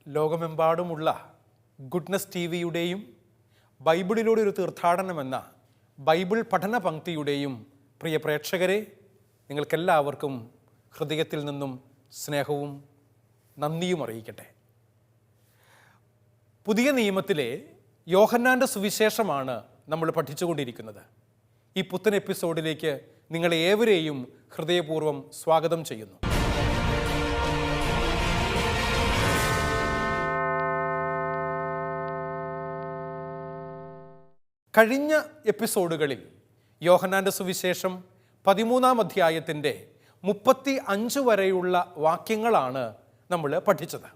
ലോകമെമ്പാടുമുള്ള goodness T വിയുടെയും ബൈബിളിലൂടെ ഒരു തീർത്ഥാടനമെന്ന Bible പഠന പങ്ക്തിയുടെയും പ്രിയ പ്രേക്ഷകരെ, നിങ്ങൾക്കെല്ലാവർക്കും ഹൃദയത്തിൽ നിന്നും സ്നേഹവും നന്ദിയും അറിയിക്കട്ടെ. പുതിയ നിയമത്തിലെ യോഹന്നാൻ്റെ സുവിശേഷമാണ് നമ്മൾ പഠിച്ചുകൊണ്ടിരിക്കുന്നത്. ഈ പുത്തൻ എപ്പിസോഡിലേക്ക് നിങ്ങളെ ഏവരെയും ഹൃദയപൂർവ്വം സ്വാഗതം ചെയ്യുന്നു. കഴിഞ്ഞ എപ്പിസോഡുകളിൽ യോഹന്നാൻ്റെ സുവിശേഷം 13-ാം അധ്യായത്തിൻ്റെ 35 വരെയുള്ള വാക്യങ്ങളാണ് നമ്മൾ പഠിച്ചത്.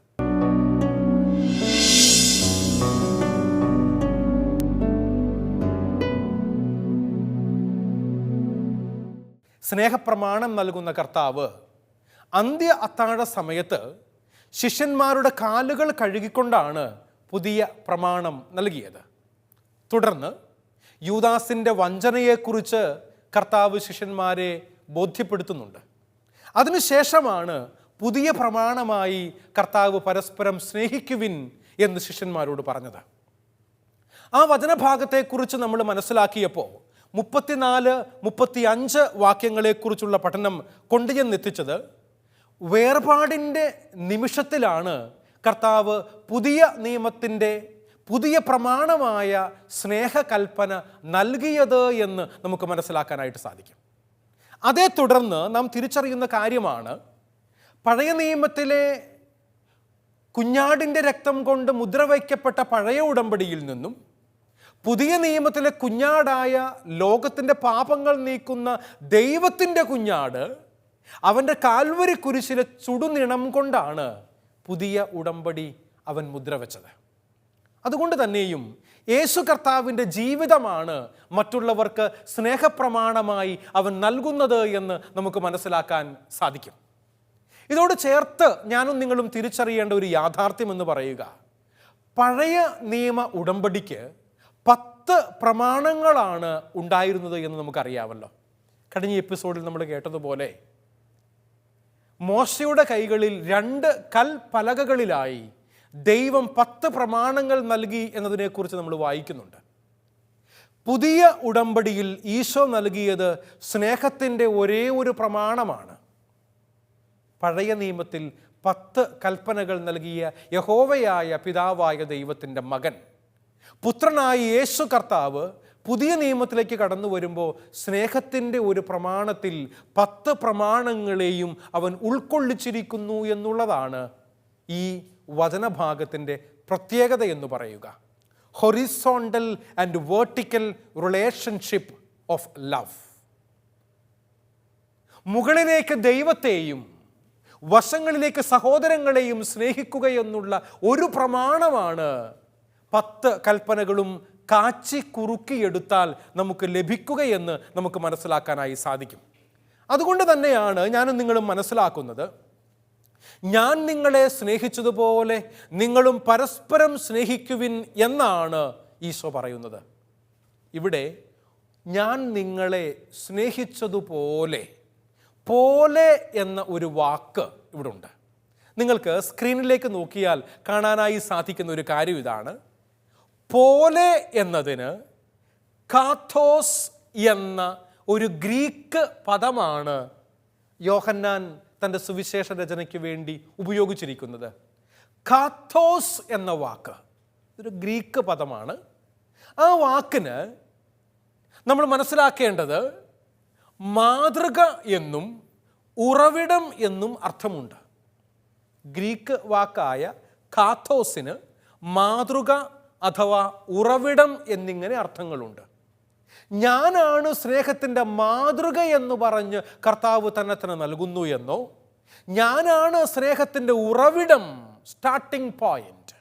സ്നേഹപ്രമാണം നൽകുന്ന കർത്താവ് അന്ത്യ അത്താഴ സമയത്ത് ശിഷ്യന്മാരുടെ കാലുകൾ കഴുകിക്കൊണ്ടാണ് പുതിയ പ്രമാണം നൽകിയത്. തുടർന്ന് യൂദാസിൻ്റെ വഞ്ചനയെക്കുറിച്ച് കർത്താവ് ശിഷ്യന്മാരെ ബോധ്യപ്പെടുത്തുന്നുണ്ട്. അതിനുശേഷമാണ് പുതിയ പ്രമാണമായി കർത്താവ് പരസ്പരം സ്നേഹിക്കുവിൻ എന്ന് ശിഷ്യന്മാരോട് പറഞ്ഞത്. ആ വചനഭാഗത്തെക്കുറിച്ച് നമ്മൾ മനസ്സിലാക്കിയപ്പോൾ 34-35 വാക്യങ്ങളെക്കുറിച്ചുള്ള പഠനം കൊണ്ടുചെന്നെത്തിച്ചത് വേർപാടിൻ്റെ നിമിഷത്തിലാണ് കർത്താവ് പുതിയ നിയമത്തിൻ്റെ പുതിയ പ്രമാണമായ സ്നേഹകൽപ്പന നൽകിയത് എന്ന് നമുക്ക് മനസ്സിലാക്കാനായിട്ട് സാധിക്കും. അതേ തുടർന്ന് നാം തിരിച്ചറിയുന്ന കാര്യമാണ്, പഴയ നിയമത്തിലെ കുഞ്ഞാടിൻ്റെ രക്തം കൊണ്ട് മുദ്ര വയ്ക്കപ്പെട്ട പഴയ ഉടമ്പടിയിൽ നിന്നും പുതിയ നിയമത്തിലെ കുഞ്ഞാടായ ലോകത്തിൻ്റെ പാപങ്ങൾ നീക്കുന്ന ദൈവത്തിൻ്റെ കുഞ്ഞാട് അവൻ്റെ കാൽവരി കുരിശിലെ ചുടുനിണം കൊണ്ടാണ് പുതിയ ഉടമ്പടി അവൻ മുദ്ര വെച്ചത്. അതുകൊണ്ട് തന്നെയും യേശു കർത്താവിൻ്റെ ജീവിതമാണ് മറ്റുള്ളവർക്ക് സ്നേഹപ്രമാണമായി അവൻ നൽകുന്നത് എന്ന് നമുക്ക് മനസ്സിലാക്കാൻ സാധിക്കും. ഇതോട് ചേർത്ത് ഞാനും നിങ്ങളും തിരിച്ചറിയേണ്ട ഒരു യാഥാർത്ഥ്യം എന്ന് പറയുക, പഴയ നിയമ ഉടമ്പടിക്ക് 10 പ്രമാണങ്ങളാണ് ഉണ്ടായിരുന്നത് എന്ന് നമുക്കറിയാമല്ലോ. കഴിഞ്ഞ എപ്പിസോഡിൽ നമ്മൾ കേട്ടതുപോലെ മോശയുടെ കൈകളിൽ 2 കൽപ്പലകകളിലായി ദൈവം 10 പ്രമാണങ്ങൾ നൽകി എന്നതിനെക്കുറിച്ച് നമ്മൾ വായിക്കുന്നുണ്ട്. പുതിയ ഉടമ്പടിയിൽ ഈശോ നൽകിയത് സ്നേഹത്തിൻ്റെ ഒരേ ഒരു പ്രമാണമാണ്. പഴയ നിയമത്തിൽ 10 കൽപ്പനകൾ നൽകിയ യഹോവയായ പിതാവായ ദൈവത്തിൻ്റെ മകൻ പുത്രനായ യേശു കർത്താവ് പുതിയ നിയമത്തിലേക്ക് കടന്നു വരുമ്പോൾ സ്നേഹത്തിൻ്റെ ഒരു പ്രമാണത്തിൽ 10 പ്രമാണങ്ങളെയും അവൻ ഉൾക്കൊള്ളിച്ചിരിക്കുന്നു എന്നുള്ളതാണ് ഈ വചനഭാഗത്തിൻ്റെ പ്രത്യേകത എന്ന് പറയുക. Horizontal and vertical relationship of love. മുകളിലേക്ക് ദൈവത്തെയും വശങ്ങളിലേക്ക് സഹോദരങ്ങളെയും സ്നേഹിക്കുക എന്നുള്ള ഒരു പ്രമാണമാണ് 10 കൽപ്പനകളും കാച്ചി കുറുക്കിയെടുത്താൽ നമുക്ക് ലഭിക്കുകയെന്ന് നമുക്ക് മനസ്സിലാക്കാനായി സാധിക്കും. അതുകൊണ്ട് തന്നെയാണ് ഞാനും നിങ്ങളും മനസ്സിലാക്കുന്നത്, ഞാൻ നിങ്ങളെ സ്നേഹിച്ചതുപോലെ നിങ്ങളും പരസ്പരം സ്നേഹിക്കുവിൻ എന്നാണ് ഈശോ പറയുന്നത്. ഇവിടെ ഞാൻ നിങ്ങളെ സ്നേഹിച്ചതുപോലെ, പോലെ എന്ന ഒരു വാക്ക് ഇവിടെ ഉണ്ട്. നിങ്ങൾക്ക് സ്ക്രീനിലേക്ക് നോക്കിയാൽ കാണാനായി സാധിക്കുന്ന ഒരു കാര്യം ഇതാണ്. പോലെ എന്നതിന് കാത്തോസ് എന്ന ഒരു ഗ്രീക്ക് പദമാണ് യോഹന്നാൻ തൻ്റെ സുവിശേഷ രചനയ്ക്ക് വേണ്ടി ഉപയോഗിച്ചിരിക്കുന്നത്. കാത്തോസ് എന്ന വാക്ക് ഒരു ഗ്രീക്ക് പദമാണ്. ആ വാക്കിന് നമ്മൾ മനസ്സിലാക്കേണ്ടത് മാതൃക എന്നും ഉറവിടം എന്നും അർത്ഥമുണ്ട്. ഗ്രീക്ക് വാക്കായ കാത്തോസിന് മാതൃക അഥവാ ഉറവിടം എന്നിങ്ങനെ അർത്ഥങ്ങളുണ്ട്. ഞാനാണ് സ്നേഹത്തിൻ്റെ മാതൃക എന്ന് പറഞ്ഞ് കർത്താവ് തന്നെ നൽകുന്നു എന്നോ, ഞാനാണ് സ്നേഹത്തിൻ്റെ ഉറവിടം, സ്റ്റാർട്ടിംഗ് പോയിന്റ്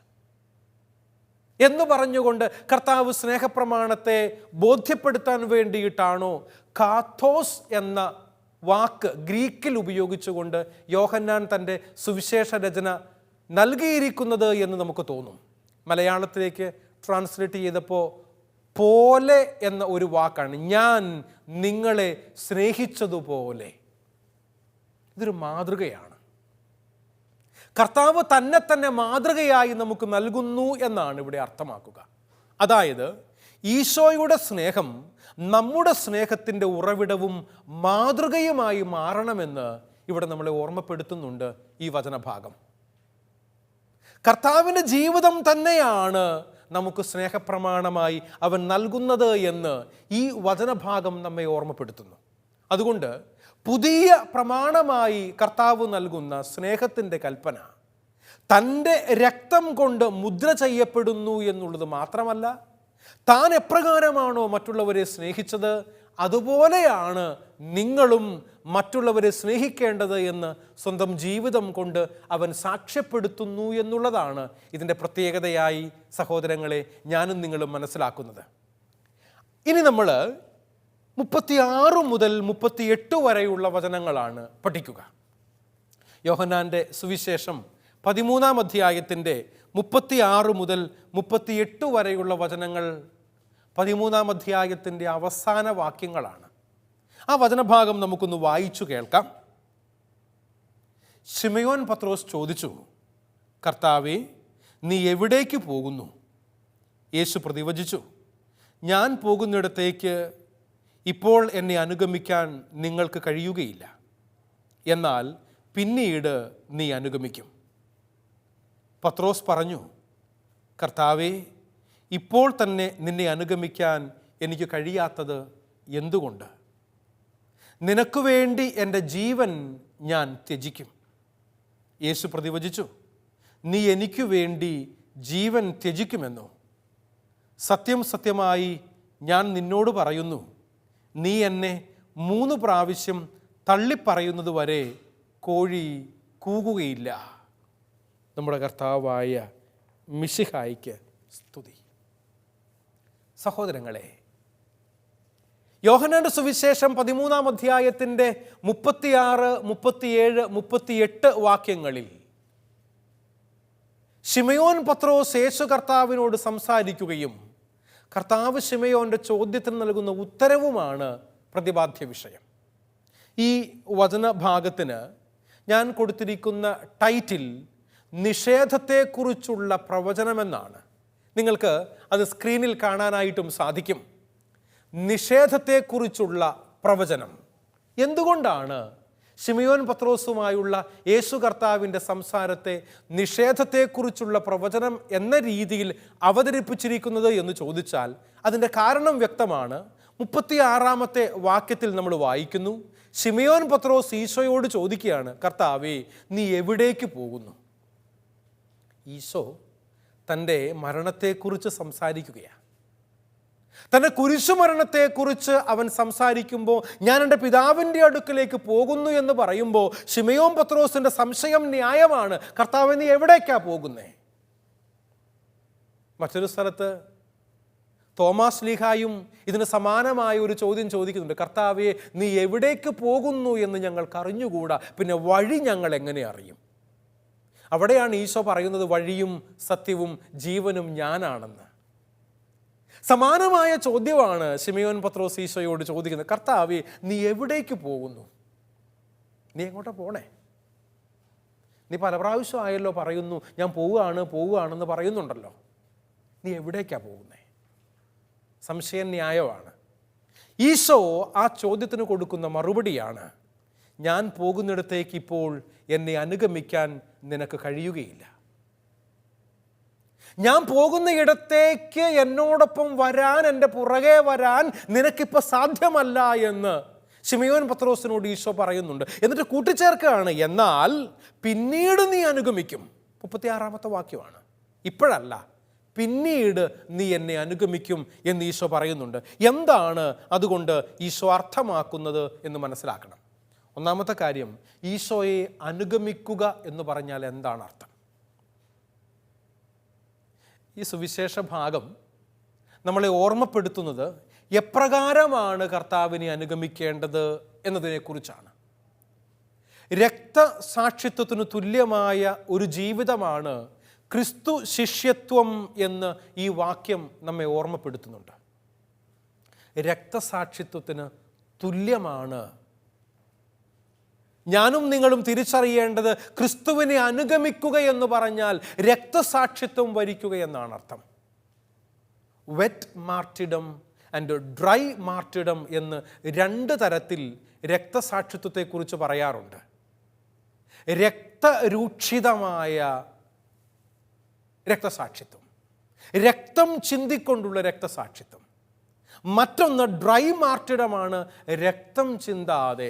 എന്ന് പറഞ്ഞുകൊണ്ട് കർത്താവ് സ്നേഹപ്രമാണത്തെ ബോധ്യപ്പെടുത്താൻ വേണ്ടിയിട്ടാണോ കാത്തോസ് എന്ന വാക്ക് ഗ്രീക്കിൽ ഉപയോഗിച്ചുകൊണ്ട് യോഹന്നാൻ തൻ്റെ സുവിശേഷ രചന നൽകിയിരിക്കുന്നത് എന്ന് നമുക്ക് തോന്നും. മലയാളത്തിലേക്ക് ട്രാൻസ്ലേറ്റ് ചെയ്തപ്പോൾ പോലെ എന്ന ഒരു വാക്കാണ്. ഞാൻ നിങ്ങളെ സ്നേഹിച്ചതുപോലെ. ഇതൊരു മാതൃകയാണ്. കർത്താവ് തന്നെ തന്നെ മാതൃകയായി നമുക്ക് നൽകുന്നു എന്നാണ് ഇവിടെ അർത്ഥമാക്കുക. അതായത് ഈശോയുടെ സ്നേഹം നമ്മുടെ സ്നേഹത്തിൻ്റെ ഉറവിടവും മാതൃകയുമായി മാറണമെന്ന് ഇവിടെ നമ്മളെ ഓർമ്മപ്പെടുത്തുന്നുണ്ട് ഈ വചനഭാഗം. കർത്താവിൻ്റെ ജീവിതം തന്നെയാണ് നമുക്ക് സ്നേഹപ്രമാണമായി അവൻ നൽകുന്നത് എന്ന് ഈ വചനഭാഗം നമ്മെ ഓർമ്മപ്പെടുത്തുന്നു. അതുകൊണ്ട് പുതിയ പ്രമാണമായി കർത്താവ് നൽകുന്ന സ്നേഹത്തിൻ്റെ കൽപ്പന തൻ്റെ രക്തം കൊണ്ട് മുദ്ര ചെയ്യപ്പെടുന്നു എന്നുള്ളത് മാത്രമല്ല, താൻ എപ്രകാരമാണോ മറ്റുള്ളവരെ സ്നേഹിച്ചത് അതുപോലെയാണ് നിങ്ങളും മറ്റുള്ളവരെ സ്നേഹിക്കേണ്ടത് എന്ന് സ്വന്തം ജീവിതം കൊണ്ട് അവൻ സാക്ഷ്യപ്പെടുത്തുന്നു എന്നുള്ളതാണ് ഇതിൻ്റെ പ്രത്യേകതയായി സഹോദരങ്ങളെ ഞാനും നിങ്ങളും മനസ്സിലാക്കുന്നത്. ഇനി നമ്മൾ 36 മുതൽ 38 വരെയുള്ള വചനങ്ങളാണ് പഠിക്കുക. യോഹന്നാൻ്റെ സുവിശേഷം 13-ാം അധ്യായത്തിൻ്റെ 36 മുതൽ 38 വരെയുള്ള വചനങ്ങൾ 13-ാം അധ്യായത്തിൻ്റെ അവസാന വാക്യങ്ങളാണ്. ആ വചനഭാഗം നമുക്കൊന്ന് വായിച്ചു കേൾക്കാം. ശിമയോൻ പത്രോസ് ചോദിച്ചു, കർത്താവേ, നീ എവിടേക്ക് പോകുന്നു? യേശു പ്രതിവചിച്ചു, ഞാൻ പോകുന്നിടത്തേക്ക് ഇപ്പോൾ എന്നെ അനുഗമിക്കാൻ നിങ്ങൾക്ക് കഴിയുകയില്ല, എന്നാൽ പിന്നീട് നീ അനുഗമിക്കും. പത്രോസ് പറഞ്ഞു, കർത്താവേ, ഇപ്പോൾ തന്നെ നിന്നെ അനുഗമിക്കാൻ എനിക്ക് കഴിയാത്തത് എന്തുകൊണ്ട്? നിനക്ക് വേണ്ടി എൻ്റെ ജീവൻ ഞാൻ ത്യജിക്കും. യേശു പ്രതിവചിച്ചു, നീ എനിക്ക് വേണ്ടി ജീവൻ ത്യജിക്കുമെന്നോ? സത്യം സത്യമായി ഞാൻ നിന്നോട് പറയുന്നു, നീ എന്നെ 3 പ്രാവശ്യം തള്ളിപ്പറയുന്നത് വരെ കോഴി കൂകുകയില്ല. നമ്മുടെ കർത്താവായ മിശിഹായിക്ക് സ്തുതി. സഹോദരങ്ങളെ, യോഹന്നാന്റെ സുവിശേഷം 13-ാം അധ്യായത്തിൻ്റെ 36, 37, 38 വാക്യങ്ങളിൽ ശിമയോൻ പത്രോസ് യേശു കർത്താവിനോട് സംസാരിക്കുകയും കർത്താവ് ശിമയോൻ്റെ ചോദ്യത്തിന് നൽകുന്ന ഉത്തരവുമാണ് പ്രതിപാദ്യ വിഷയം. ഈ വചനഭാഗത്തിന് ഞാൻ കൊടുത്തിരിക്കുന്ന ടൈറ്റിൽ നിഷേധത്തെക്കുറിച്ചുള്ള പ്രവചനമെന്നാണ്. നിങ്ങൾക്ക് അത് സ്ക്രീനിൽ കാണാനായിട്ടും സാധിക്കും. നിഷേധത്തെക്കുറിച്ചുള്ള പ്രവചനം. എന്തുകൊണ്ടാണ് ശിമയോൻ പത്രോസുമായുള്ള യേശു കർത്താവിൻ്റെ സംസാരത്തെ നിഷേധത്തെക്കുറിച്ചുള്ള പ്രവചനം എന്ന രീതിയിൽ അവതരിപ്പിച്ചിരിക്കുന്നത് എന്ന് ചോദിച്ചാൽ അതിൻ്റെ കാരണം വ്യക്തമാണ്. 36-ാമത്തെ വാക്യത്തിൽ നമ്മൾ വായിക്കുന്നു, ശിമയോൻ പത്രോസ് ഈശോയോട് ചോദിക്കുകയാണ്, കർത്താവേ, നീ എവിടേക്ക് പോകുന്നു? ഈശോ തൻ്റെ മരണത്തെക്കുറിച്ച് സംസാരിക്കുകയാണ്. തൻ്റെ കുരിശുമരണത്തെക്കുറിച്ച് അവൻ സംസാരിക്കുമ്പോൾ ഞാൻ എൻ്റെ പിതാവിൻ്റെ അടുക്കലേക്ക് പോകുന്നു എന്ന് പറയുമ്പോൾ ശിമയോൻ പത്രോസിൻ്റെ സംശയം ന്യായമാണ്. കർത്താവേ, നീ എവിടേക്കാണ് പോകുന്നേ? മറ്റൊരു സ്ഥലത്ത് തോമാസ് ശ്ലീഹായും ഇതിന് സമാനമായ ഒരു ചോദ്യം ചോദിക്കുന്നുണ്ട്, കർത്താവേ, നീ എവിടേക്ക് പോകുന്നു എന്ന് ഞങ്ങൾക്ക് അറിഞ്ഞുകൂടാ, പിന്നെ വഴി ഞങ്ങൾ എങ്ങനെ അറിയും? അവിടെയാണ് ഈശോ പറയുന്നത്, വഴിയും സത്യവും ജീവനും ഞാനാണെന്ന്. സമാനമായ ചോദ്യമാണ് ശിമയോൻ പത്രോസ് ഈശോയോട് ചോദിക്കുന്നത്, കർത്താവേ, നീ എവിടേക്ക് പോകുന്നു? നീ എങ്ങോട്ടാ പോണേ? നീ പല പ്രാവശ്യം ആയല്ലോ പറയുന്നു, ഞാൻ പോവുകയാണെന്ന് പറയുന്നുണ്ടല്ലോ. നീ എവിടേക്കാണ് പോകുന്നേ? സംശയം ന്യായമാണ്. ഈശോ ആ ചോദ്യത്തിന് കൊടുക്കുന്ന മറുപടിയാണ്, ഞാൻ പോകുന്നിടത്തേക്ക് ഇപ്പോൾ എന്നെ അനുഗമിക്കാൻ നിനക്ക് കഴിയുകയില്ല. ഞാൻ പോകുന്ന ഇടത്തേക്ക് എന്നോടൊപ്പം വരാൻ, എൻ്റെ പുറകെ വരാൻ നിനക്കിപ്പോൾ സാധ്യമല്ല എന്ന് ശിമയോൻ പത്രോസിനോട് ഈശോ പറയുന്നുണ്ട്. എന്നിട്ട് കൂട്ടിച്ചേർക്കുകയാണ്, എന്നാൽ പിന്നീട് നീ അനുഗമിക്കും. 36-ാമത്തെ വാക്യമാണ്. ഇപ്പോഴല്ല, പിന്നീട് നീ എന്നെ അനുഗമിക്കും എന്ന് ഈശോ പറയുന്നുണ്ട്. എന്താണ് അതുകൊണ്ട് ഈശോ അർത്ഥമാക്കുന്നത് എന്ന് മനസ്സിലാക്കണം. ഒന്നാമത്തെ കാര്യം, ഈശോയെ അനുഗമിക്കുക എന്ന് പറഞ്ഞാൽ എന്താണ് അർത്ഥം? ഈ സുവിശേഷ ഭാഗം നമ്മളെ ഓർമ്മപ്പെടുത്തുന്നത് എപ്രകാരമാണ് കർത്താവിനെ അനുഗമിക്കേണ്ടത് എന്നതിനെക്കുറിച്ചാണ്. രക്തസാക്ഷിത്വത്തിന് തുല്യമായ ഒരു ജീവിതമാണ് ക്രിസ്തു ശിഷ്യത്വം എന്ന് ഈ വാക്യം നമ്മെ ഓർമ്മപ്പെടുത്തുന്നുണ്ട്. രക്തസാക്ഷിത്വത്തിന് തുല്യമാണ് ഞാനും നിങ്ങളും തിരിച്ചറിയേണ്ടത് ക്രിസ്തുവിനെ അനുഗമിക്കുക എന്ന് പറഞ്ഞാൽ രക്തസാക്ഷിത്വം വരിക്കുക എന്നാണ് അർത്ഥം. Wet martyrdom and dry martyrdom എന്ന് രണ്ട് തരത്തിൽ രക്തസാക്ഷിത്വത്തെക്കുറിച്ച് പറയാറുണ്ട്. രക്തരൂക്ഷിതമായ രക്തസാക്ഷിത്വം, രക്തം ചിന്തിക്കൊണ്ടുള്ള രക്തസാക്ഷിത്വം. മറ്റൊന്ന് ഡ്രൈ മാർട്ടിഡമാണ്, രക്തം ചിന്താതെ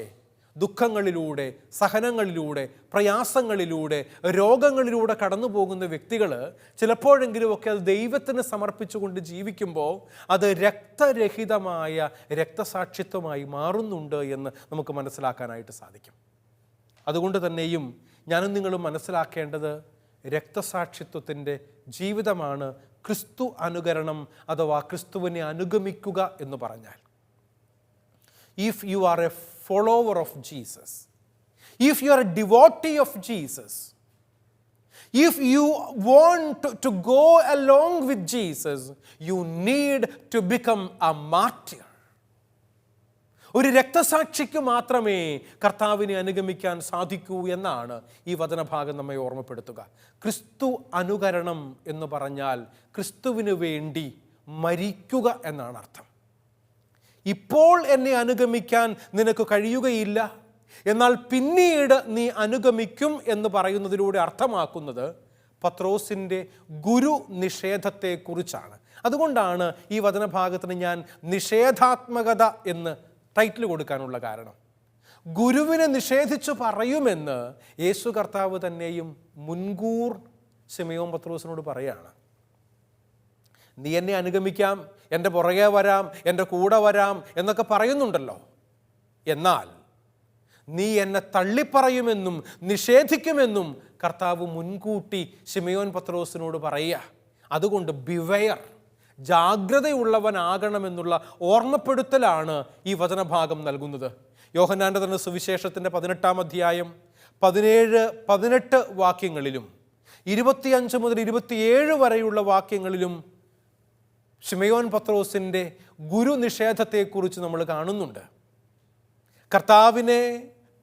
ദുഃഖങ്ങളിലൂടെ, സഹനങ്ങളിലൂടെ, പ്രയാസങ്ങളിലൂടെ, രോഗങ്ങളിലൂടെ കടന്നു പോകുന്ന വ്യക്തികൾ ചിലപ്പോഴെങ്കിലുമൊക്കെ അത് ദൈവത്തിന് സമർപ്പിച്ചുകൊണ്ട് ജീവിക്കുമ്പോൾ അത് രക്തരഹിതമായ രക്തസാക്ഷിത്വമായി മാറുന്നുണ്ട് എന്ന് നമുക്ക് മനസ്സിലാക്കാനായിട്ട് സാധിക്കും. അതുകൊണ്ട് തന്നെയും ഞാനും നിങ്ങളും മനസ്സിലാക്കേണ്ടത് രക്തസാക്ഷിത്വത്തിൻ്റെ ജീവിതമാണ് ക്രിസ്തു അനുകരണം അഥവാ ക്രിസ്തുവിനെ അനുഗമിക്കുക എന്ന് പറഞ്ഞാൽ. If you are a follower of Jesus, if you are a devotee of Jesus, if you want to go along with Jesus, you need to become a martyr. ഒരു രക്തസാക്ഷിക്ക് മാത്രമേ കർത്താവിനെ അനുഗമിക്കാൻ സാധിക്കൂ എന്നാണ് ഈ വചനഭാഗം നമ്മെ ഓർമ്മപ്പെടുത്തുക. ക്രിസ്തു അനുകരണം എന്ന് പറഞ്ഞാൽ ക്രിസ്തുവിന് വേണ്ടി മരിക്കുക എന്നാണ് അർത്ഥം. ഇപ്പോൾ എന്നെ അനുഗമിക്കാൻ നിനക്ക് കഴിയുകയില്ല, എന്നാൽ പിന്നീട് നീ അനുഗമിക്കും എന്ന് പറയുന്നതിലൂടെ അർത്ഥമാക്കുന്നത് പത്രോസിൻ്റെ ഗുരു നിഷേധത്തെക്കുറിച്ചാണ്. അതുകൊണ്ടാണ് ഈ വചനഭാഗത്തിന് ഞാൻ നിഷേധാത്മകത എന്ന് ടൈറ്റിൽ കൊടുക്കാനുള്ള കാരണം. ഗുരുവിനെ നിഷേധിച്ചു പറയുമെന്ന് യേശു കർത്താവ് തന്നെയും മുൻകൂർ ശിമയോൻ പത്രോസിനോട് പറയാണ്. നീ എന്നെ അനുഗമിക്കാം, എൻ്റെ പുറകെ വരാം, എൻ്റെ കൂടെ വരാം എന്നൊക്കെ പറയുന്നുണ്ടല്ലോ, എന്നാൽ നീ എന്നെ തള്ളിപ്പറയുമെന്നും നിഷേധിക്കുമെന്നും കർത്താവ് മുൻകൂട്ടി ശിമയോൻ പത്രോസിനോട് പറയുക. അതുകൊണ്ട് ബിവെയർ, ജാഗ്രതയുള്ളവനാകണമെന്നുള്ള ഓർമ്മപ്പെടുത്തലാണ് ഈ വചനഭാഗം നൽകുന്നത്. യോഹന്നാൻ്റെ തന്നെ സുവിശേഷത്തിൻ്റെ 18-ാം അധ്യായം 17-18 വാക്യങ്ങളിലും 25 മുതൽ 27 വരെയുള്ള വാക്യങ്ങളിലും ശിമയോൻ പത്രോസിൻ്റെ ഗുരു നിഷേധത്തെക്കുറിച്ച് നമ്മൾ കാണുന്നുണ്ട്. കർത്താവിനെ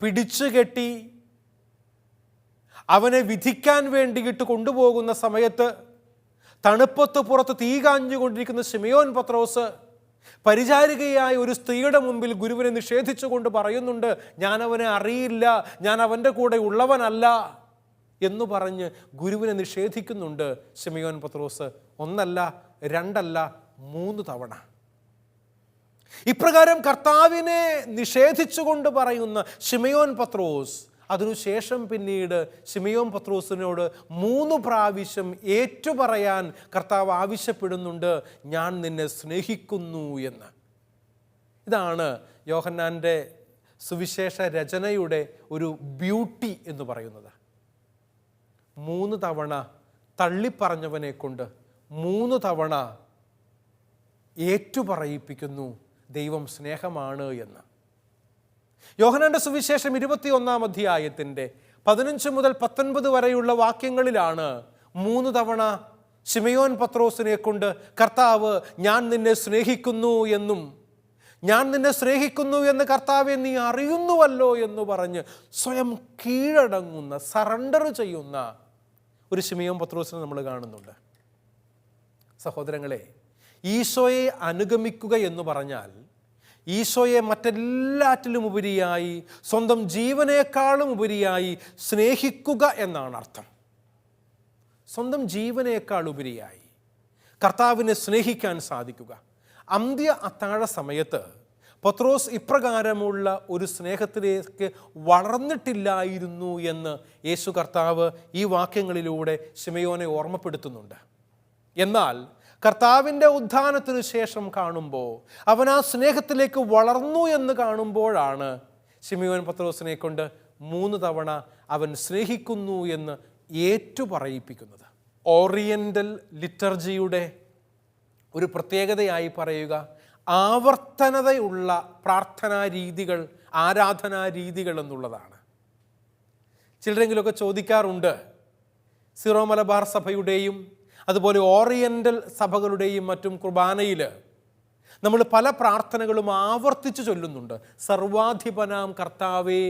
പിടിച്ചുകെട്ടി അവനെ വിധിക്കാൻ വേണ്ടിയിട്ട് കൊണ്ടുപോകുന്ന സമയത്ത് തണുപ്പത്ത് പുറത്ത് തീ കാഞ്ഞുകൊണ്ടിരിക്കുന്ന ശിമയോൻ പത്രോസ് പരിചാരികയായ ഒരു സ്ത്രീയുടെ മുമ്പിൽ ഗുരുവിനെ നിഷേധിച്ചുകൊണ്ട് പറയുന്നുണ്ട്, ഞാൻ അവനെ അറിയില്ല, ഞാൻ അവൻ്റെ കൂടെ ഉള്ളവനല്ല എന്ന് പറഞ്ഞ് ഗുരുവിനെ നിഷേധിക്കുന്നുണ്ട് ശിമയോൻ പത്രോസ്. 1 അല്ല 2 അല്ല 3 തവണ. ഇപ്രകാരം കർത്താവിനെ നിഷേധിച്ചുകൊണ്ട് പറയുന്ന ശിമയോൻ പത്രോസ് അതിനുശേഷം പിന്നീട് ശിമയോൻ പത്രോസിനോട് 3 പ്രാവശ്യം ഏറ്റുപറയാൻ കർത്താവ് ആവശ്യപ്പെടുന്നുണ്ട്, ഞാൻ നിന്നെ സ്നേഹിക്കുന്നു എന്ന്. ഇതാണ് യോഹന്നാൻ്റെ സുവിശേഷ രചനയുടെ ഒരു ബ്യൂട്ടി എന്ന് പറയുന്നത്. 3 തവണ തള്ളിപ്പറഞ്ഞവനെ കൊണ്ട് 3 തവണ ഏറ്റുപറയിപ്പിക്കുന്നു ദൈവം സ്നേഹമാണ് എന്ന്. യോഹന്നാന്റെ സുവിശേഷം 21-ാം അധ്യായത്തിൻ്റെ 15 മുതൽ 19 വരെയുള്ള വാക്യങ്ങളിലാണ് 3 തവണ ശിമയോൻ പത്രോസിനെ കൊണ്ട് കർത്താവ് ഞാൻ നിന്നെ സ്നേഹിക്കുന്നു എന്നും ഞാൻ നിന്നെ സ്നേഹിക്കുന്നു എന്ന് കർത്താവെ നീ അറിയുന്നുവല്ലോ എന്ന് പറഞ്ഞ് സ്വയം കീഴടങ്ങുന്ന, സറണ്ടർ ചെയ്യുന്ന ഒരു ശിമയോൻ പത്രോസിനെ നമ്മൾ കാണുന്നുണ്ട്. സഹോദരങ്ങളെ, ഈശോയെ അനുഗമിക്കുക എന്ന് പറഞ്ഞാൽ ഈശോയെ മറ്റെല്ലാറ്റിലും ഉപരിയായി, സ്വന്തം ജീവനേക്കാളും ഉപരിയായി സ്നേഹിക്കുക എന്നാണ് അർത്ഥം. സ്വന്തം ജീവനേക്കാൾ ഉപരിയായി കർത്താവിനെ സ്നേഹിക്കാൻ സാധിക്കുക. അന്ത്യ അത്താഴ സമയത്ത് പത്രോസ് ഇപ്രകാരമുള്ള ഒരു സ്നേഹത്തിലേക്ക് വളർന്നിട്ടില്ലായിരുന്നു എന്ന് യേശു കർത്താവ് ഈ വാക്യങ്ങളിലൂടെ ശിമയോനെ ഓർമ്മപ്പെടുത്തുന്നുണ്ട്. എന്നാൽ കർത്താവിൻ്റെ ഉത്ഥാനത്തിനു ശേഷം കാണുമ്പോൾ അവൻ ആ സ്നേഹത്തിലേക്ക് വളർന്നു എന്ന് കാണുമ്പോഴാണ് ശിമയോൻ പത്രോസിനെ കൊണ്ട് 3 തവണ അവൻ സ്നേഹിക്കുന്നു എന്ന് ഏറ്റുപറയിപ്പിക്കുന്നത്. ഓറിയൻ്റൽ ലിറ്റർജിയുടെ ഒരു പ്രത്യേകതയായി പറയുക ആവർത്തനതയുള്ള പ്രാർത്ഥനാ രീതികൾ, ആരാധനാ രീതികൾ എന്നുള്ളതാണ്. ചിലരെങ്കിലുമൊക്കെ ചോദിക്കാറുണ്ട്, സിറോ മലബാർ സഭയുടെയും അതുപോലെ ഓറിയൻ്റൽ സഭകളുടെയും മറ്റും കുർബാനയിൽ നമ്മൾ പല പ്രാർത്ഥനകളും ആവർത്തിച്ച് ചൊല്ലുന്നുണ്ട്. സർവാധിപനാം കർത്താവേ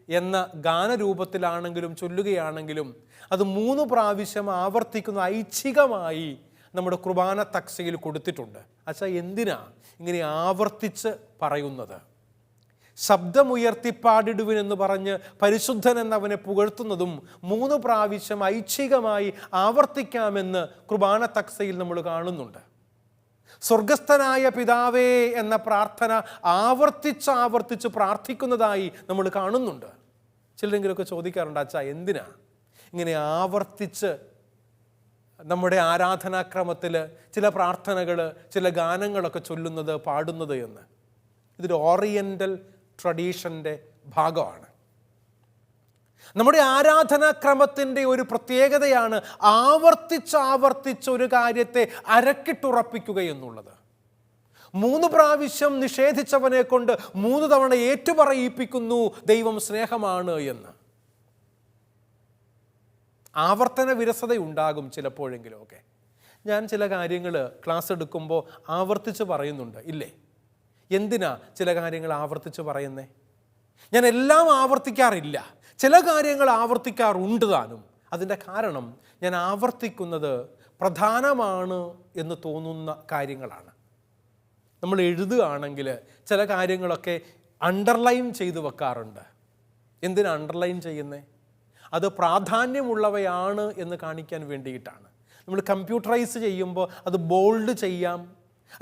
എന്ന ഗാനരൂപത്തിലാണെങ്കിലും ചൊല്ലുകയാണെങ്കിലും അത് 3 പ്രാവശ്യം ആവർത്തിക്കുന്ന ഐച്ഛികമായി നമ്മുടെ കുർബാന തക്സയിൽ കൊടുത്തിട്ടുണ്ട്. അച്ഛാ, എന്തിനാ ഇങ്ങനെ ആവർത്തിച്ച് പറയുന്നത്? ശബ്ദമുയർത്തി പാടിടുവിനെന്ന് പറഞ്ഞ് പരിശുദ്ധൻ എന്നവനെ പുകഴ്ത്തുന്നതും 3 പ്രാവശ്യം ഐച്ഛികമായി ആവർത്തിക്കാമെന്ന് കുർബാന തക്സയിൽ നമ്മൾ കാണുന്നുണ്ട്. സ്വർഗസ്ഥനായ പിതാവേ എന്ന പ്രാർത്ഥന ആവർത്തിച്ച് പ്രാർത്ഥിക്കുന്നതായി നമ്മൾ കാണുന്നുണ്ട്. ചിലരെങ്കിലുമൊക്കെ ചോദിക്കാറുണ്ട്, അച്ഛാ എന്തിനാ ഇങ്ങനെ ആവർത്തിച്ച് നമ്മുടെ ആരാധനാക്രമത്തിൽ ചില പ്രാർത്ഥനകൾ, ചില ഗാനങ്ങളൊക്കെ ചൊല്ലുന്നത്, പാടുന്നത് എന്ന്? ഇതൊരു ഓറിയൻ്റൽ ട്രഡീഷൻ്റെ ഭാഗമാണ്. നമ്മുടെ ആരാധനാക്രമത്തിൻ്റെ ഒരു പ്രത്യേകതയാണ് ആവർത്തിച്ച് ഒരു കാര്യത്തെ അരക്കിട്ടുറപ്പിക്കുക എന്നുള്ളത്. 3 പ്രാവശ്യം നിഷേധിച്ചവനെ കൊണ്ട് 3 തവണ ഏറ്റുപറയിപ്പിക്കുന്നു ദൈവം സ്നേഹമാണ് എന്ന്. ആവർത്തന വിരസതയുണ്ടാകും ചിലപ്പോഴെങ്കിലുമൊക്കെ. ഞാൻ ചില കാര്യങ്ങൾ ക്ലാസ് എടുക്കുമ്പോൾ ആവർത്തിച്ച് പറയുന്നുണ്ട്, ഇല്ലേ? എന്തിനാ ചില കാര്യങ്ങൾ ആവർത്തിച്ച് പറയുന്നേ? ഞാൻ എല്ലാം ആവർത്തിക്കാറില്ല, ചില കാര്യങ്ങൾ ആവർത്തിക്കാറുണ്ട് താനും. അതിൻ്റെ കാരണം ഞാൻ ആവർത്തിക്കുന്നത് പ്രധാനമാണ് എന്ന് തോന്നുന്ന കാര്യങ്ങളാണ്. നമ്മൾ എഴുതുകയാണെങ്കിൽ ചില കാര്യങ്ങളൊക്കെ അണ്ടർലൈൻ ചെയ്ത് വെക്കാറുണ്ട്. എന്തിനാ അണ്ടർലൈൻ ചെയ്യുന്നത്? അത് പ്രാധാന്യമുള്ളവയാണ് എന്ന് കാണിക്കാൻ വേണ്ടിയിട്ടാണ്. നമ്മൾ കമ്പ്യൂട്ടറൈസ് ചെയ്യുമ്പോൾ അത് ബോൾഡ് ചെയ്യാം,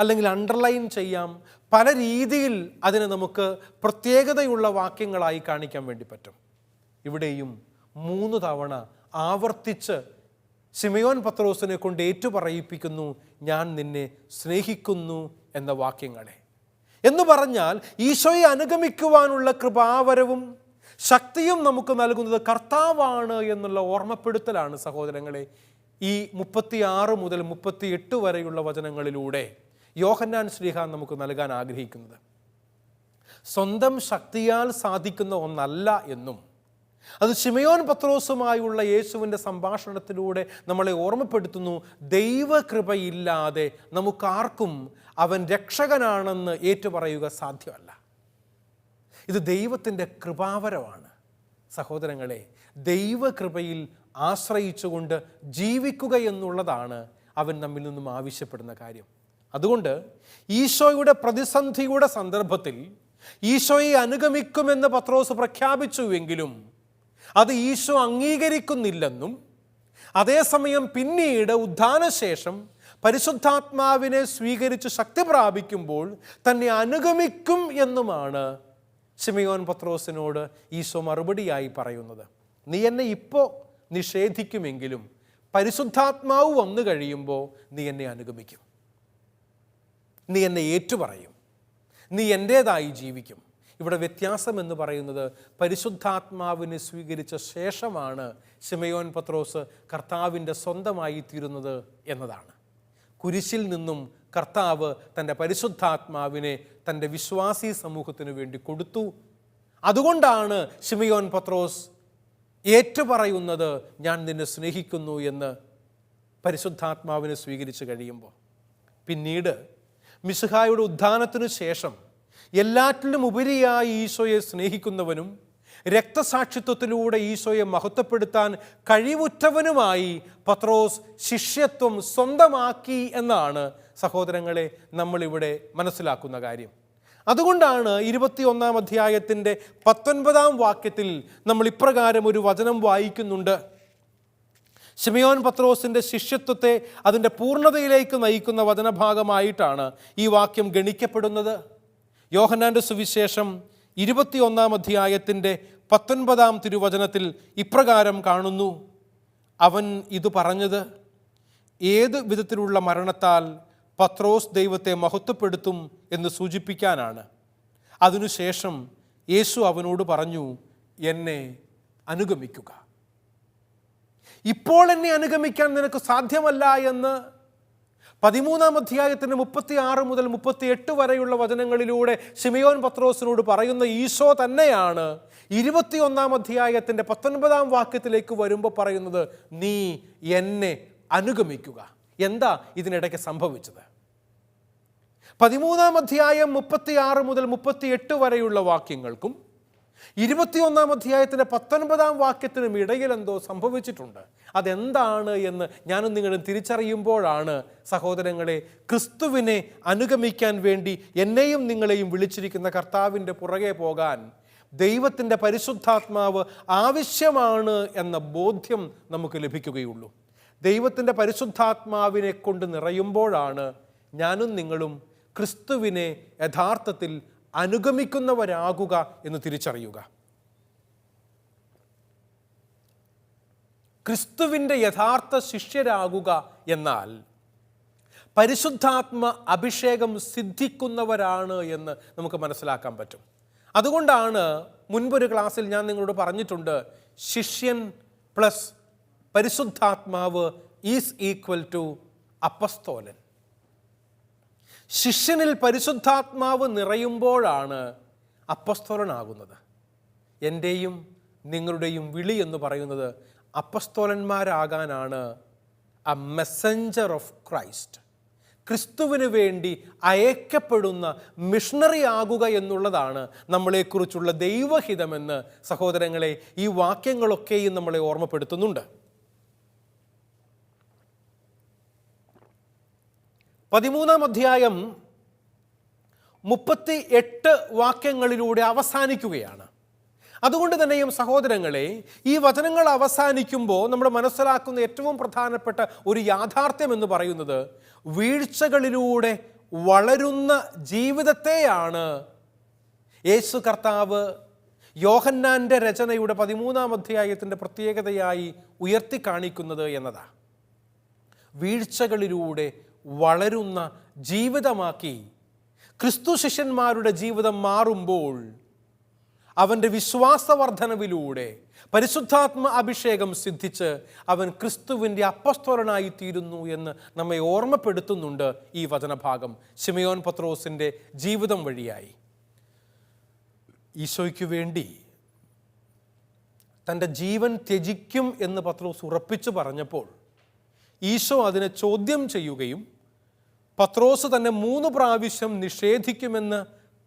അല്ലെങ്കിൽ അണ്ടർലൈൻ ചെയ്യാം. പല രീതിയിൽ അതിനെ നമുക്ക് പ്രത്യേകതയുള്ള വാക്യങ്ങളായി കാണിക്കാൻ വേണ്ടി പറ്റും. ഇവിടെയും 3 തവണ ആവർത്തിച്ച് ശിമയോൻ പത്രോസിനെ കൊണ്ട് ഏറ്റുപറയിപ്പിക്കുന്നു, ഞാൻ നിന്നെ സ്നേഹിക്കുന്നു എന്ന വാക്യങ്ങളെ. എന്ന് പറഞ്ഞാൽ ഈശോയെ അനുഗമിക്കുവാനുള്ള കൃപാവരവും ശക്തിയും നമുക്ക് നൽകുന്നത് കർത്താവാണ് എന്നുള്ള ഓർമ്മപ്പെടുത്തലാണ് സഹോദരങ്ങളെ ഈ 36 മുതൽ 38 വരെയുള്ള വചനങ്ങളിലൂടെ യോഹന്നാൻ ശ്ലീഹ നമുക്ക് നൽകാൻ ആഗ്രഹിക്കുന്നത്. സ്വന്തം ശക്തിയാൽ സാധിക്കുന്ന ഒന്നല്ല എന്നും അത് ശിമയോൻ പത്രോസുമായുള്ള യേശുവിൻ്റെ സംഭാഷണത്തിലൂടെ നമ്മളെ ഓർമ്മപ്പെടുത്തുന്നു. ദൈവകൃപയില്ലാതെ നമുക്കാർക്കും അവൻ രക്ഷകനാണെന്ന് ഏറ്റുപറയുക സാധ്യമല്ല. ഇത് ദൈവത്തിൻ്റെ കൃപാവരമാണ് സഹോദരങ്ങളെ. ദൈവകൃപയിൽ ആശ്രയിച്ചുകൊണ്ട് ജീവിക്കുക എന്നുള്ളതാണ് അവൻ നമ്മിൽ നിന്നും ആവശ്യപ്പെടുന്ന കാര്യം. അതുകൊണ്ട് ഈശോയുടെ പ്രതിസന്ധിയുടെ സന്ദർഭത്തിൽ ഈശോയെ അനുഗമിക്കുമെന്ന് പത്രോസ് പ്രഖ്യാപിച്ചുവെങ്കിലും അത് ഈശോ അംഗീകരിക്കുന്നില്ലെന്നും, അതേസമയം പിന്നീട് ഉത്ഥാനശേഷം പരിശുദ്ധാത്മാവിനെ സ്വീകരിച്ച് ശക്തി പ്രാപിക്കുമ്പോൾ തന്നെ അനുഗമിക്കും എന്നുമാണ് ശിമയോൻ പത്രോസിനോട് ഈശോ മറുപടിയായി പറയുന്നത്. നീ എന്നെ ഇപ്പോൾ നിഷേധിക്കുമെങ്കിലും പരിശുദ്ധാത്മാവ് വന്നു കഴിയുമ്പോൾ നീ എന്നെ അനുഗമിക്കും, നീ എന്നെ ഏറ്റുപറയും, നീ എൻ്റേതായി ജീവിക്കും. ഇവിടെ വ്യത്യാസം എന്ന് പറയുന്നത് പരിശുദ്ധാത്മാവിനെ സ്വീകരിച്ച ശേഷമാണ് ശിമയോൻ പത്രോസ് കർത്താവിൻ്റെ സ്വന്തമായി തീരുന്നത് എന്നതാണ്. കുരിശിൽ നിന്നും കർത്താവ് തൻ്റെ പരിശുദ്ധാത്മാവിനെ തൻ്റെ വിശ്വാസി സമൂഹത്തിന് വേണ്ടി കൊടുത്തു. അതുകൊണ്ടാണ് ശിമയോൻ പത്രോസ് ഏറ്റുപറയുന്നത്, ഞാൻ നിന്നെ സ്നേഹിക്കുന്നു എന്ന് പരിശുദ്ധാത്മാവിനെ സ്വീകരിച്ച് കഴിയുമ്പോൾ. പിന്നീട് മിശിഹായുടെ ഉത്ഥാനത്തിനു ശേഷം എല്ലാറ്റിലും ഉപരിയായി ഈശോയെ സ്നേഹിക്കുന്നവനും രക്തസാക്ഷിത്വത്തിലൂടെ ഈശോയെ മഹത്വപ്പെടുത്താൻ കഴിവുറ്റവനുമായി പത്രോസ് ശിഷ്യത്വം സ്വന്തമാക്കി എന്നാണ് സഹോദരങ്ങളെ നമ്മളിവിടെ മനസ്സിലാക്കുന്ന കാര്യം. അതുകൊണ്ടാണ് 21-ാം അധ്യായത്തിൻ്റെ 19-ാം വാക്യത്തിൽ നമ്മൾ ഇപ്രകാരം ഒരു വചനം വായിക്കുന്നുണ്ട്. ശിമയോൻ പത്രോസിൻ്റെ ശിഷ്യത്വത്തെ അതിൻ്റെ പൂർണ്ണതയിലേക്ക് നയിക്കുന്ന വചനഭാഗമായിട്ടാണ് ഈ വാക്യം ഗണിക്കപ്പെടുന്നത്. യോഹന്നാൻ്റെ സുവിശേഷം 21-ാം അധ്യായത്തിൻ്റെ 19-ാം തിരുവചനത്തിൽ ഇപ്രകാരം കാണുന്നു. അവൻ ഇത് പറഞ്ഞത് ഏത് വിധത്തിലുള്ള മരണത്താൽ പത്രോസ് ദൈവത്തെ മഹത്വപ്പെടുത്തും എന്ന് സൂചിപ്പിക്കാനാണ്. അതിനുശേഷം യേശു അവനോട് പറഞ്ഞു, എന്നെ അനുഗമിക്കുക. ഇപ്പോൾ എന്നെ അനുഗമിക്കാൻ നിനക്ക് സാധ്യമല്ല എന്ന് 13-ാം അധ്യായത്തിൻ്റെ 36 മുതൽ 38 വരെയുള്ള വചനങ്ങളിലൂടെ ശിമയോൻ പത്രോസിനോട് പറയുന്ന ഈശോ തന്നെയാണ് 21-ാം അധ്യായത്തിൻ്റെ 19-ാം വാക്യത്തിലേക്ക് വരുമ്പോൾ പറയുന്നത്, നീ എന്നെ അനുഗമിക്കുക. എന്താ ഇതിനിടയ്ക്ക് സംഭവിച്ചത്? 13-ാം അധ്യായം 36 മുതൽ 38 വരെയുള്ള വാക്യങ്ങൾക്കും 21-ാം അധ്യായത്തിൻ്റെ 19-ാം വാക്യത്തിനും ഇടയിൽ എന്തോ സംഭവിച്ചിട്ടുണ്ട്. അതെന്താണ് എന്ന് ഞാനും നിങ്ങളും തിരിച്ചറിയുമ്പോഴാണ് സഹോദരങ്ങളെ, ക്രിസ്തുവിനെ അനുഗമിക്കാൻ വേണ്ടി എന്നെയും നിങ്ങളെയും വിളിച്ചിരിക്കുന്ന കർത്താവിൻ്റെ പുറകെ പോകാൻ ദൈവത്തിൻ്റെ പരിശുദ്ധാത്മാവ് ആവശ്യമാണ് എന്ന ബോധ്യം നമുക്ക് ലഭിക്കുകയുള്ളൂ. ദൈവത്തിൻ്റെ പരിശുദ്ധാത്മാവിനെ കൊണ്ട് നിറയുമ്പോഴാണ് ഞാനും നിങ്ങളും ക്രിസ്തുവിനെ യഥാർത്ഥത്തിൽ അനുഗമിക്കുന്നവരാകുക എന്ന് തിരിച്ചറിയുക. ക്രിസ്തുവിൻ്റെ യഥാർത്ഥ ശിഷ്യരാകുക എന്നാൽ പരിശുദ്ധാത്മ അഭിഷേകം സിദ്ധിക്കുന്നവരാണ് എന്ന് നമുക്ക് മനസ്സിലാക്കാൻ പറ്റും. അതുകൊണ്ടാണ് മുൻപൊരു ക്ലാസ്സിൽ ഞാൻ നിങ്ങളോട് പറഞ്ഞിട്ടുണ്ട്, ശിഷ്യൻ പ്ലസ് പരിശുദ്ധാത്മാവ് ഈസ് ഈക്വൽ ടു അപ്പസ്തോലൻ. ശിഷ്യനിൽ പരിശുദ്ധാത്മാവ് നിറയുമ്പോഴാണ് അപ്പസ്തോലനാകുന്നത്. എൻ്റെയും നിങ്ങളുടെയും വിളി എന്ന് പറയുന്നത് അപ്പസ്തോലന്മാരാകാനാണ്. എ മെസ്സഞ്ചർ ഓഫ് ക്രൈസ്റ്റ്, ക്രിസ്തുവിന് വേണ്ടി അയക്കപ്പെടുന്ന മിഷണറി ആകുക എന്നുള്ളതാണ് നമ്മളെക്കുറിച്ചുള്ള ദൈവഹിതമെന്ന് സഹോദരങ്ങളെ ഈ വാക്യങ്ങളൊക്കെയും നമ്മളെ ഓർമ്മപ്പെടുത്തുന്നുണ്ട്. 13-ാം അധ്യായം 38 വാക്യങ്ങളിലൂടെ അവസാനിക്കുകയാണ്. അതുകൊണ്ട് തന്നെയും സഹോദരങ്ങളെ, ഈ വചനങ്ങൾ അവസാനിക്കുമ്പോൾ നമ്മൾ മനസ്സിലാക്കുന്ന ഏറ്റവും പ്രധാനപ്പെട്ട ഒരു യാഥാർത്ഥ്യം എന്ന് പറയുന്നത് വീഴ്ചകളിലൂടെ വളരുന്ന ജീവിതത്തെയാണ് യേശു കർത്താവ് യോഹന്നാൻ്റെ രചനയുടെ 13-ാം അധ്യായത്തിൻ്റെ പ്രത്യേകതയായി ഉയർത്തി കാണിക്കുന്നത് എന്നതാണ്. വീഴ്ചകളിലൂടെ വളരുന്ന ജീവിതമാക്കി ക്രിസ്തു ശിഷ്യന്മാരുടെ ജീവിതം മാറുമ്പോൾ അവൻ്റെ വിശ്വാസവർദ്ധനവിലൂടെ പരിശുദ്ധാത്മ അഭിഷേകം സിദ്ധിച്ച് അവൻ ക്രിസ്തുവിൻ്റെ അപ്പസ്തോലനായി തീരുന്നു എന്ന് നമ്മെ ഓർമ്മപ്പെടുത്തുന്നുണ്ട് ഈ വചനഭാഗം. ശിമയോൻ പത്രോസിൻ്റെ ജീവിതം വഴിയായി ഈശോയ്ക്ക് വേണ്ടി തൻ്റെ ജീവൻ ത്യജിക്കും എന്ന് പത്രോസ് ഉറപ്പിച്ചു പറഞ്ഞപ്പോൾ ഈശോ അതിനെ ചോദ്യം ചെയ്യുകയും പത്രോസ് തന്നെ 3 പ്രാവശ്യം നിഷേധിക്കുമെന്ന്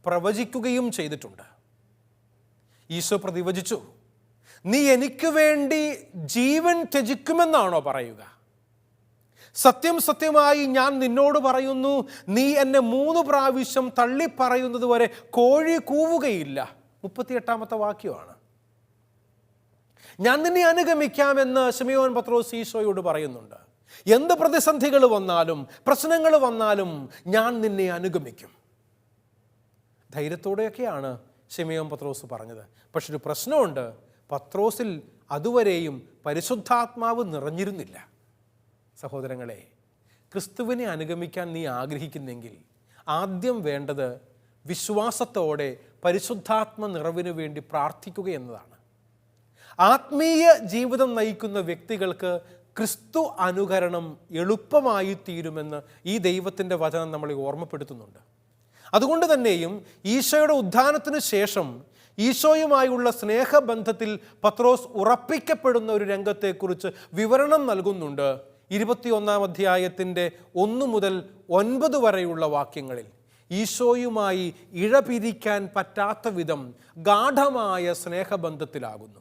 പ്രവചിക്കുകയും ചെയ്തിട്ടുണ്ട്. ഈശോ പ്രതിവചിച്ചു, നീ എനിക്ക് വേണ്ടി ജീവൻ ത്യജിക്കുമെന്നാണോ പറയുക? സത്യം സത്യമായി ഞാൻ നിന്നോട് പറയുന്നു, നീ എന്നെ 3 പ്രാവശ്യം തള്ളിപ്പറയുന്നത് വരെ കോഴി കൂവുകയില്ല. 38-ാമത്തെ വാക്യമാണ്. ഞാൻ നിന്നെ അനുഗമിക്കാമെന്ന് ശിമയോൻ പത്രോസ് ഈശോയോട് പറയുന്നുണ്ട്. എന്ത് പ്രതിസന്ധികൾ വന്നാലും പ്രശ്നങ്ങൾ വന്നാലും ഞാൻ നിന്നെ അനുഗമിക്കും. ധൈര്യത്തോടെയൊക്കെയാണ് ശിമയോൻ പത്രോസ് പറഞ്ഞത്. പക്ഷെ ഒരു പ്രശ്നമുണ്ട്, പത്രോസിൽ അതുവരെയും പരിശുദ്ധാത്മാവ് നിറഞ്ഞിരുന്നില്ല. സഹോദരങ്ങളെ, ക്രിസ്തുവിനെ അനുഗമിക്കാൻ നീ ആഗ്രഹിക്കുന്നെങ്കിൽ ആദ്യം വേണ്ടത് വിശ്വാസത്തോടെ പരിശുദ്ധാത്മ നിറവിന് വേണ്ടി പ്രാർത്ഥിക്കുക എന്നതാണ്. ആത്മീയ ജീവിതം നയിക്കുന്ന വ്യക്തികൾക്ക് ക്രിസ്തു അനുകരണം എളുപ്പമായി തീരുമെന്ന് ഈ ദൈവത്തിൻ്റെ വചനം നമ്മളെ ഓർമ്മപ്പെടുത്തുന്നുണ്ട്. അതുകൊണ്ട് തന്നെയും ഈശോയുടെ ഉത്ഥാനത്തിന് ശേഷം ഈശോയുമായുള്ള സ്നേഹബന്ധത്തിൽ പത്രോസ് ഉറപ്പിക്കപ്പെടുന്ന ഒരു രംഗത്തെക്കുറിച്ച് വിവരണം നൽകുന്നുണ്ട് 21-ാം അധ്യായത്തിൻ്റെ 1 മുതൽ 9 വരെയുള്ള വാക്യങ്ങളിൽ. ഈശോയുമായി ഇഴപിരിക്കാൻ പറ്റാത്ത വിധം ഗാഢമായ സ്നേഹബന്ധത്തിലാകുന്നു.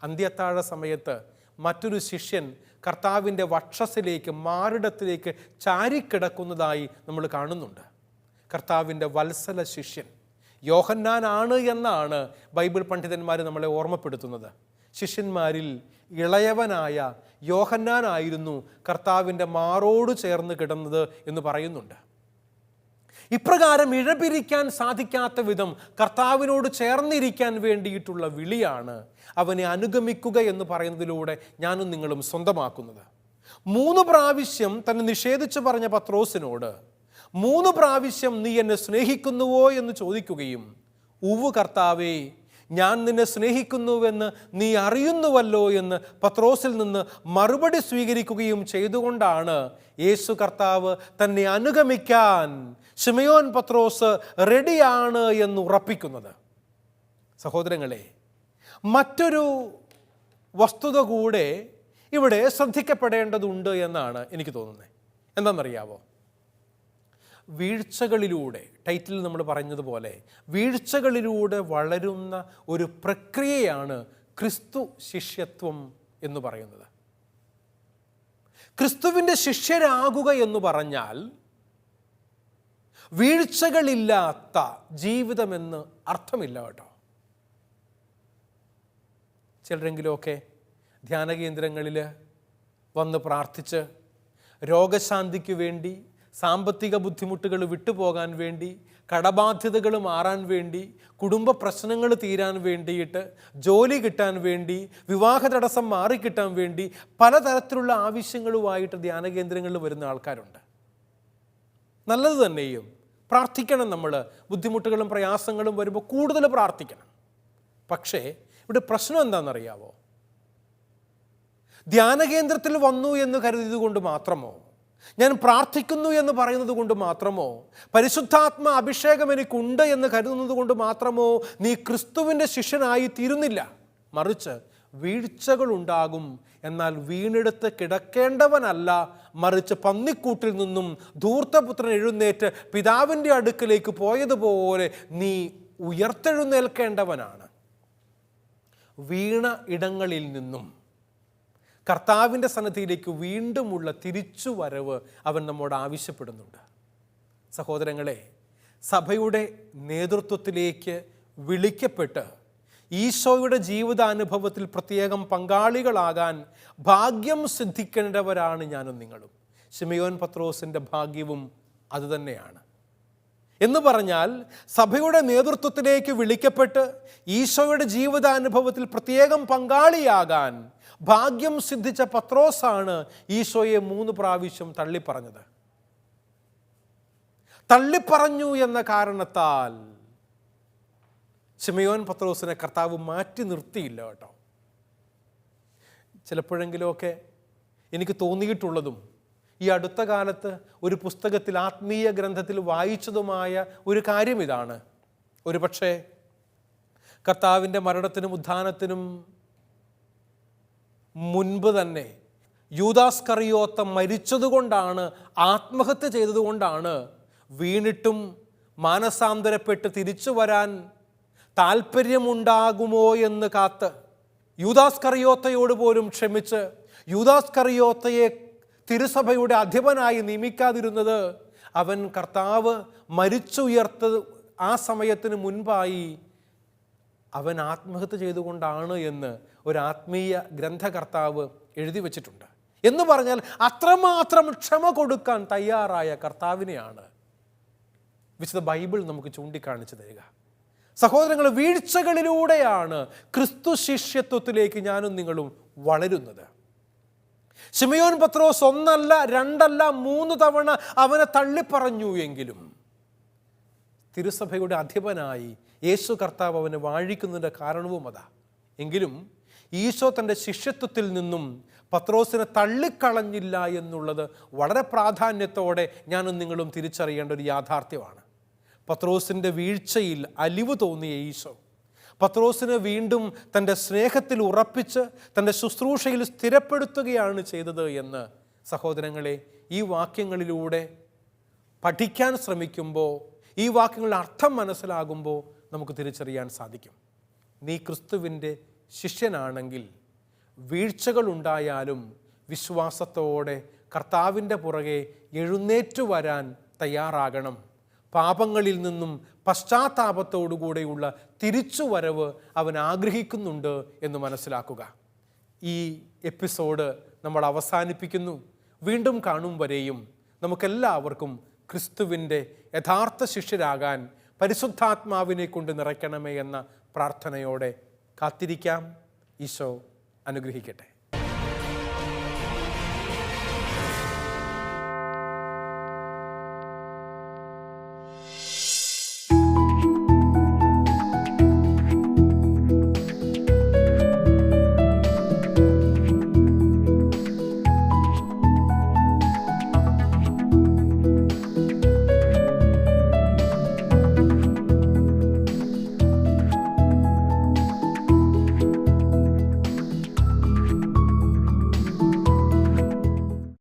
അന്ത്യത്താഴ സമയത്ത് മറ്റൊരു ശിഷ്യൻ കർത്താവിൻ്റെ വക്ഷസിലേക്ക് മാറിടത്തിലേക്ക് ചാരിക്കിടക്കുന്നതായി നമ്മൾ കാണുന്നുണ്ട്. കർത്താവിൻ്റെ വത്സല ശിഷ്യൻ യോഹന്നാനാണ് എന്നാണ് ബൈബിൾ പണ്ഡിതന്മാർ നമ്മളെ ഓർമ്മപ്പെടുത്തുന്നത്. ശിഷ്യന്മാരിൽ ഇളയവനായ യോഹന്നാനായിരുന്നു കർത്താവിൻ്റെ മാറോട് ചേർന്ന് കിടന്നത് എന്ന് പറയുന്നുണ്ട്. ഇപ്രകാരം ഇഴപിരിക്കാൻ സാധിക്കാത്ത വിധം കർത്താവിനോട് ചേർന്നിരിക്കാൻ വേണ്ടിയിട്ടുള്ള വിളിയാണ് അവനെ അനുഗമിക്കുക എന്ന് പറയുന്നതിലൂടെ ഞാനും നിങ്ങളും സ്വന്തമാക്കുന്നത്. 3 പ്രാവശ്യം തന്നെ നിഷേധിച്ചു പറഞ്ഞ പത്രോസിനോട് 3 പ്രാവശ്യം നീ എന്നെ സ്നേഹിക്കുന്നുവോ എന്ന് ചോദിക്കുകയും, ഉവ്വ് കർത്താവേ, ഞാൻ നിന്നെ സ്നേഹിക്കുന്നുവെന്ന് നീ അറിയുന്നുവല്ലോ എന്ന് പത്രോസിൽ നിന്ന് മറുപടി സ്വീകരിക്കുകയും ചെയ്തുകൊണ്ടാണ് യേശു കർത്താവ് തന്നെ അനുഗമിക്കാൻ ശിമയോൻ പത്രോസ് റെഡിയാണ് എന്ന് ഉറപ്പിക്കുന്നത്. സഹോദരങ്ങളെ, മറ്റൊരു വസ്തുത കൂടെ ഇവിടെ ശ്രദ്ധിക്കപ്പെടേണ്ടതുണ്ട് എന്നാണ് എനിക്ക് തോന്നുന്നത്. എന്താണെന്നറിയാവോ? വീഴ്ചകളിലൂടെ, ടൈറ്റിൽ നമ്മൾ പറഞ്ഞതുപോലെ വീഴ്ചകളിലൂടെ വളരുന്ന ഒരു പ്രക്രിയയാണ് ക്രിസ്തു ശിഷ്യത്വം എന്ന് പറയുന്നത്. ക്രിസ്തുവിൻ്റെ ശിഷ്യരാകുക എന്ന് പറഞ്ഞാൽ വീഴ്ചകളില്ലാത്ത ജീവിതമെന്ന് അർത്ഥമില്ല കേട്ടോ. ചിലരെങ്കിലുമൊക്കെ ധ്യാന കേന്ദ്രങ്ങളിൽ വന്ന് പ്രാർത്ഥിച്ച് രോഗശാന്തിക്ക് വേണ്ടി, സാമ്പത്തിക ബുദ്ധിമുട്ടുകൾ വിട്ടുപോകാൻ വേണ്ടി, കടബാധ്യതകൾ മാറാൻ വേണ്ടി, കുടുംബ പ്രശ്നങ്ങൾ തീരാൻ വേണ്ടിയിട്ട്, ജോലി കിട്ടാൻ വേണ്ടി, വിവാഹ തടസ്സം മാറിക്കിട്ടാൻ വേണ്ടി പലതരത്തിലുള്ള ആവശ്യങ്ങളുമായിട്ട് ധ്യാന കേന്ദ്രങ്ങളിൽ വരുന്ന ആൾക്കാരുണ്ട്. നല്ലത് തന്നെയും പ്രാർത്ഥിക്കണം. നമ്മൾ ബുദ്ധിമുട്ടുകളും പ്രയാസങ്ങളും വരുമ്പോൾ കൂടുതൽ പ്രാർത്ഥിക്കണം. പക്ഷേ ഇവിടെ പ്രശ്നം എന്താണെന്നറിയാവോ? ധ്യാന കേന്ദ്രത്തിൽ വന്നു എന്ന് കരുതിയത് കൊണ്ട് മാത്രമോ, ഞാൻ പ്രാർത്ഥിക്കുന്നു എന്ന് പറയുന്നത് കൊണ്ട് മാത്രമോ, പരിശുദ്ധാത്മ അഭിഷേകം എനിക്കുണ്ട് എന്ന് കരുതുന്നത് കൊണ്ട് മാത്രമോ നീ ക്രിസ്തുവിൻ്റെ ശിഷ്യനായി തീരുന്നില്ല. മറിച്ച് വീഴ്ചകളുണ്ടാകും. എന്നാൽ വീണെടുത്ത് കിടക്കേണ്ടവനല്ല, മറിച്ച് പന്നിക്കൂട്ടിൽ നിന്നും ധൂർത്തപുത്രൻ എഴുന്നേറ്റ് പിതാവിൻ്റെ അടുക്കലേക്ക് പോയതുപോലെ നീ ഉയർത്തെഴുന്നേൽക്കേണ്ടവനാണ്. വീണ ഇടങ്ങളിൽ നിന്നും കർത്താവിൻ്റെ സന്നിധിയിലേക്ക് വീണ്ടുമുള്ള തിരിച്ചുവരവ് അവൻ നമ്മോട് ആവശ്യപ്പെടുന്നുണ്ട്. സഹോദരങ്ങളെ, സഭയുടെ നേതൃത്വത്തിലേക്ക് വിളിക്കപ്പെട്ട് ഈശോയുടെ ജീവിതാനുഭവത്തിൽ പ്രത്യേകം പങ്കാളികളാകാൻ ഭാഗ്യം സിദ്ധിക്കേണ്ടവരാണ് ഞാനും നിങ്ങളും. ശിമയോൻ പത്രോസിൻ്റെ ഭാഗ്യവും അതുതന്നെയാണ്. എന്ന് പറഞ്ഞാൽ സഭയുടെ നേതൃത്വത്തിലേക്ക് വിളിക്കപ്പെട്ട് ഈശോയുടെ ജീവിതാനുഭവത്തിൽ പ്രത്യേകം പങ്കാളിയാകാൻ ഭാഗ്യം സിദ്ധിച്ച പത്രോസാണ് ഈശോയെ 3 പ്രാവശ്യം തള്ളിപ്പറഞ്ഞത്. തള്ളിപ്പറഞ്ഞു എന്ന കാരണത്താൽ ശിമയോൻ പത്രോസിനെ കർത്താവ് മാറ്റി നിർത്തിയില്ല കേട്ടോ. ചിലപ്പോഴെങ്കിലുമൊക്കെ എനിക്ക് തോന്നിയിട്ടുള്ളതും ഈ അടുത്ത കാലത്ത് ഒരു പുസ്തകത്തിൽ, ആത്മീയ ഗ്രന്ഥത്തിൽ വായിച്ചതുമായ ഒരു കാര്യം ഇതാണ്. ഒരു പക്ഷേ കർത്താവിൻ്റെ മരണത്തിനും ഉത്ഥാനത്തിനും മുൻപ് തന്നെ യൂദാസ് കറിയോത്ത മരിച്ചതുകൊണ്ടാണ്, ആത്മഹത്യ ചെയ്തതുകൊണ്ടാണ് വീണിട്ടും മാനസാന്തരപ്പെട്ട് തിരിച്ചു വരാൻ താല്പര്യമുണ്ടാകുമോ എന്ന് കാത്ത് യൂദാസ് കറിയോത്തയോട് പോലും ക്ഷമിച്ച് യൂദാസ് കറിയോത്തയെ തിരുസഭയുടെ അധിപനായി നിയമിക്കാതിരുന്നത് അവൻ കർത്താവ് മരിച്ചുയർത്ത് ആ സമയത്തിന് മുൻപായി അവൻ ആത്മഹത്യ ചെയ്തുകൊണ്ടാണ് എന്ന് ഒരു ആത്മീയ ഗ്രന്ഥകർത്താവ് എഴുതി വച്ചിട്ടുണ്ട്. എന്ന് പറഞ്ഞാൽ അത്രമാത്രം ക്ഷമ കൊടുക്കാൻ തയ്യാറായ കർത്താവിനെയാണ് വിശുദ്ധ ബൈബിൾ നമുക്ക് ചൂണ്ടിക്കാണിച്ചു തരിക. സഹോദരങ്ങൾ, വീഴ്ചകളിലൂടെയാണ് ക്രിസ്തു ശിഷ്യത്വത്തിലേക്ക് ഞാനും നിങ്ങളും വളരുന്നത്. ശിമയോൻ പത്രോസ് 1 അല്ല 2 അല്ല 3 തവണ അവനെ തള്ളിപ്പറഞ്ഞു എങ്കിലും തിരുസഭയുടെ അധിപനായി യേശു കർത്താവ് അവനെ വാഴിക്കുന്നതിൻ്റെ കാരണവും അതാ. എങ്കിലും ഈശോ തൻ്റെ ശിഷ്യത്വത്തിൽ നിന്നും പത്രോസിനെ തള്ളിക്കളഞ്ഞില്ല എന്നുള്ളത് വളരെ പ്രാധാന്യത്തോടെ ഞാനും നിങ്ങളും തിരിച്ചറിയേണ്ട ഒരു യാഥാർത്ഥ്യമാണ്. പത്രോസിൻ്റെ വീഴ്ചയിൽ അലിവ് തോന്നിയ ഈശോ പത്രോസിനെ വീണ്ടും തൻ്റെ സ്നേഹത്തിൽ ഉറപ്പിച്ച് തൻ്റെ ശുശ്രൂഷയിൽ സ്ഥിരപ്പെടുത്തുകയാണ് ചെയ്തത് എന്ന് സഹോദരങ്ങളെ, ഈ വാക്യങ്ങളിലൂടെ പഠിക്കാൻ ശ്രമിക്കുമ്പോൾ, ഈ വാക്യങ്ങളുടെ അർത്ഥം മനസ്സിലാകുമ്പോൾ നമുക്ക് തിരിച്ചറിയാൻ സാധിക്കും. നീ ക്രിസ്തുവിൻ്റെ ശിഷ്യനാണെങ്കിൽ വീഴ്ചകളുണ്ടായാലും വിശ്വാസത്തോടെ കർത്താവിൻ്റെ പുറകെ എഴുന്നേറ്റു വരാൻ തയ്യാറാകണം. പാപങ്ങളിൽ നിന്നും പശ്ചാത്താപത്തോടുകൂടെയുള്ള തിരിച്ചുവരവ് അവൻ ആഗ്രഹിക്കുന്നുണ്ട് എന്ന് മനസ്സിലാക്കുക. ഈ എപ്പിസോഡ് നമ്മൾ അവസാനിപ്പിക്കുന്നു. വീണ്ടും കാണും വരെയും നമുക്കെല്ലാവർക്കും ക്രിസ്തുവിൻ്റെ യഥാർത്ഥ ശിഷ്യരാകാൻ പരിശുദ്ധാത്മാവിനെ കൊണ്ട് നിറയ്ക്കണമേ എന്ന പ്രാർത്ഥനയോടെ കാത്തിരിക്കാം. ഈശോ അനുഗ്രഹിക്കട്ടെ.